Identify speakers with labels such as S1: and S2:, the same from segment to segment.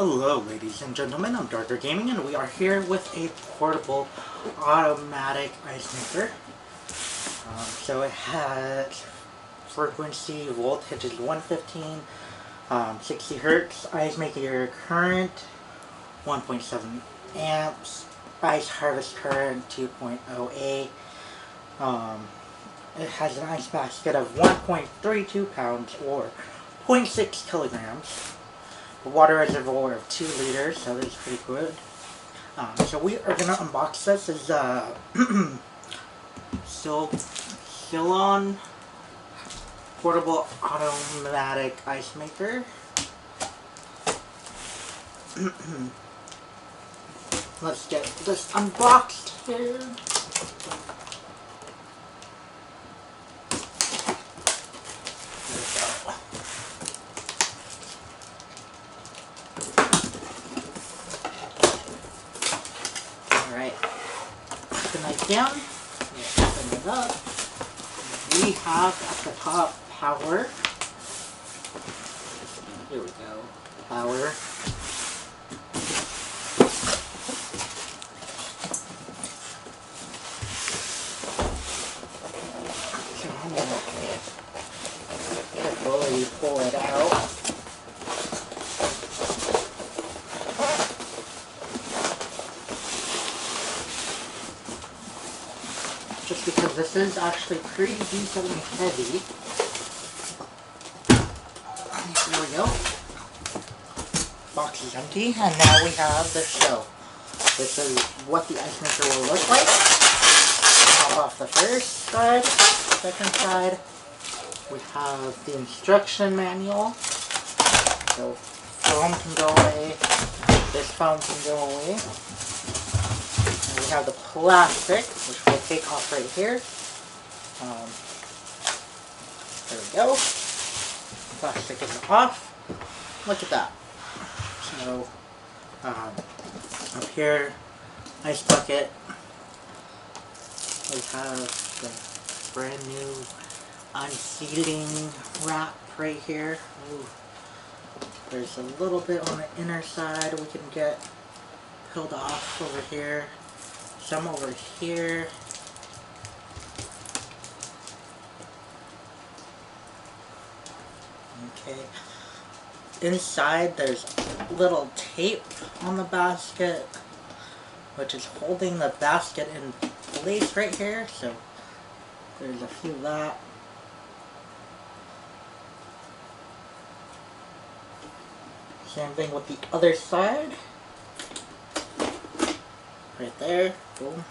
S1: Hello ladies and gentlemen, I'm Darker Gaming and we are here with a portable automatic ice maker. So it has frequency, voltage is 115, 60 hertz, ice maker current 1.7 amps, ice harvest current 2.08. It has an ice basket of 1.32 pounds or 0.6 kilograms. A water reservoir of 2 liters, so that's pretty good. So we are gonna unbox this. This is Silonn portable automatic ice maker. Let's get this unboxed here. Alright, put the knife down, open it up. We have at the top power. Here we go, power. So I'm going to carefully pull it out. Just because this is actually pretty decently heavy. There we go. Box is empty, and now we have the shell. This is what the ice maker will look like. Pop off the first side, second side. We have the instruction manual. So foam can go away. This foam can go away. We have the plastic, which we'll take off right here. There we go. Plastic is off. Look at that. So, up here, ice bucket. We have the brand new unsealing wrap right here. Ooh. There's a little bit on the inner side we can get peeled off over here. Some over here. Okay. Inside there's little tape on the basket, which is holding the basket in place right here. So there's a few of that. Same thing with the other side. Right there, boom.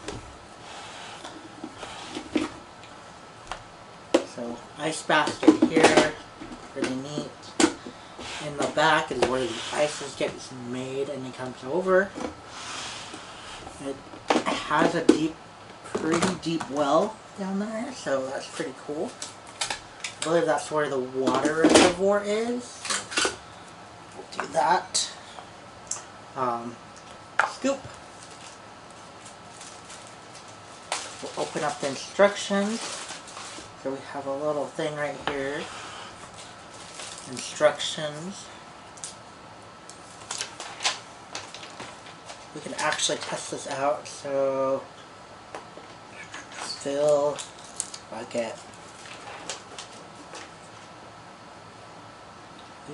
S1: So, ice basket here, pretty neat. In the back is where the ice gets made and it comes over. It has a pretty deep well down there, so that's pretty cool. I believe that's where the water reservoir is. We'll do that. Scoop. We'll open up the instructions. So we have a little thing right here. Instructions. We can actually test this out. So fill bucket.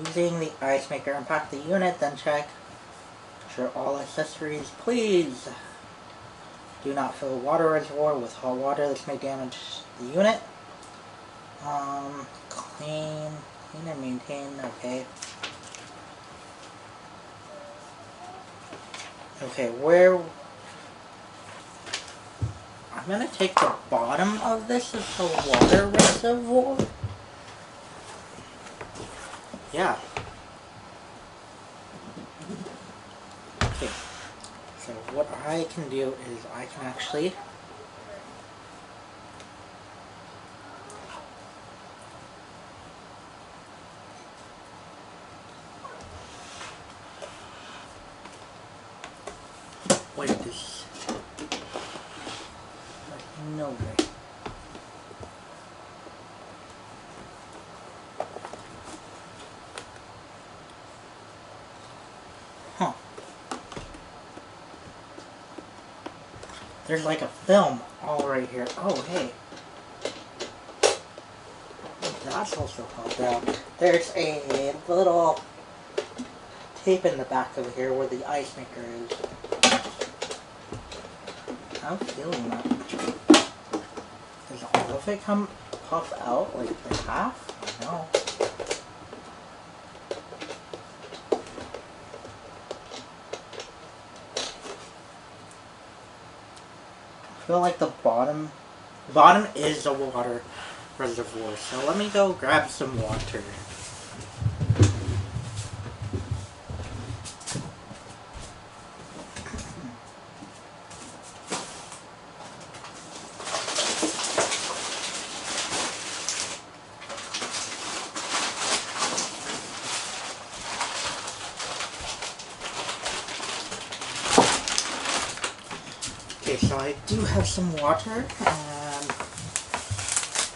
S1: Using the ice maker, unpack the unit, then check. Ensure all accessories, please. Do not fill a water reservoir with hot water. This may damage the unit. Clean and maintain. Okay. Okay, I'm gonna take the bottom of this as the water reservoir. Yeah. Okay. So what I can do is I can actually wait this. No way. There's like a film all right here. Oh, hey. That's also held down. There's a little tape in the back of here where the ice maker is. I'm feeling that. Does all of it come puff out like half? No. I feel like the bottom is the water reservoir. So let me go grab some water. Okay, so I do have some water, and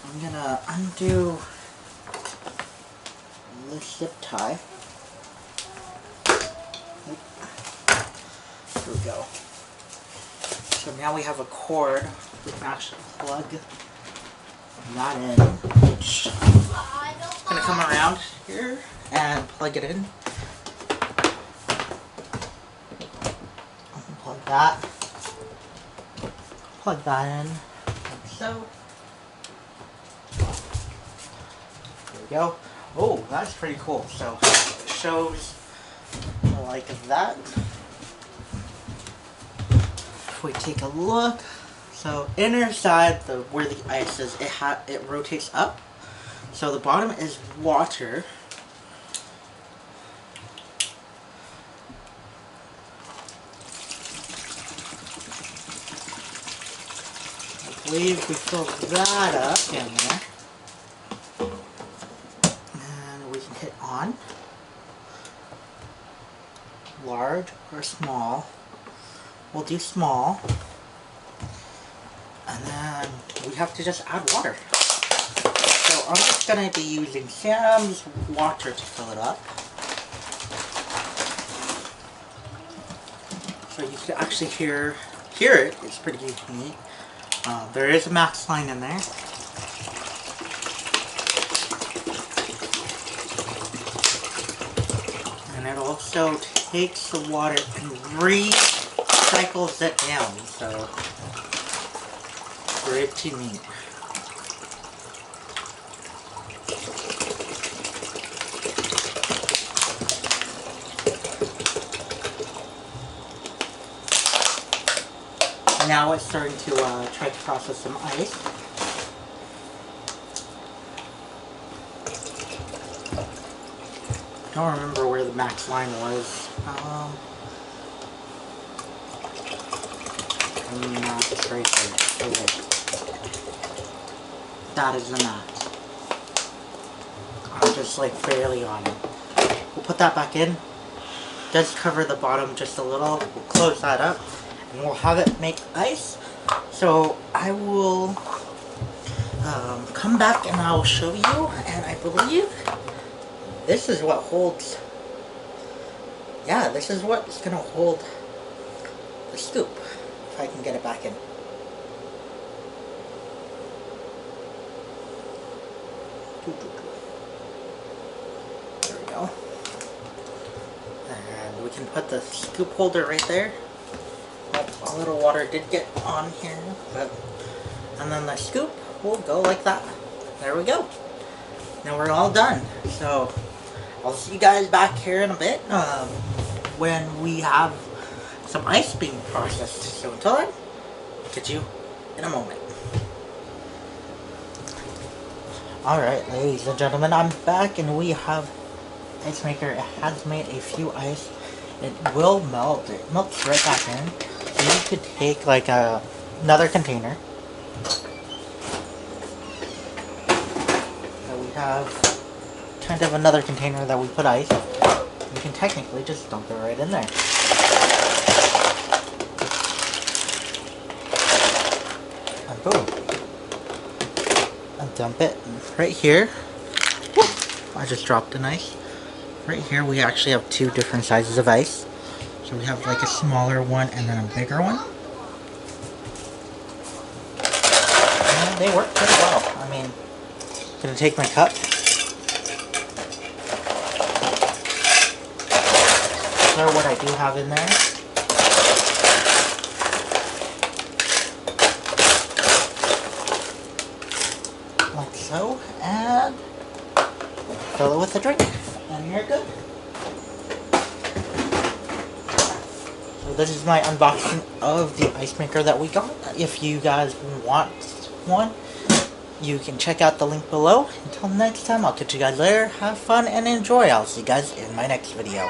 S1: I'm gonna undo the zip tie. There we go. So now we have a cord. We can actually plug that in. Which I'm gonna come around here and plug it in. Plug that. Plug that in, like so. There we go. Oh, that's pretty cool. So it shows like that. If we take a look, so inner side, where the ice is, it rotates up. So the bottom is water. I believe we fill that up in there. And we can hit on. Large or small. We'll do small. And then we have to just add water. So I'm just going to be using Sam's water to fill it up. So you can actually hear it. It's pretty neat. There is a max line in there. And it also takes the water and recycles it down. So, pretty neat. Now it's starting to try to process some ice. I don't remember where the max line was. Max right there. Okay. That is the max. I'm just like barely on it. We'll put that back in. It does cover the bottom just a little. We'll close that up. And we'll have it make ice. So I will come back and I'll show you. And I believe this is what holds. Yeah, this is what is gonna hold the scoop. If I can get it back in. There we go. And we can put the scoop holder right there. A little water did get on here, and then the scoop will go like that. There we go. Now we're all done. So I'll see you guys back here in a bit when we have some ice being processed. So until then, I'll catch you in a moment. Alright, ladies and gentlemen, I'm back and we have ice maker. It has made a few ice. It will melt. It melts right back in. So you could take like another container. So we have kind of another container that we put ice. You can technically just dump it right in there. And boom. And dump it right here. I just dropped an ice. Right here we actually have two different sizes of ice. So we have like a smaller one and then a bigger one. and they work pretty well. I mean, I'm gonna take my cup, stir what I do have in there. Like so, and fill it with a drink, and you're good. So this is my unboxing of the ice maker that we got. If you guys want one, you can check out the link below. Until next time, I'll catch you guys later. Have fun and enjoy. I'll see you guys in my next video.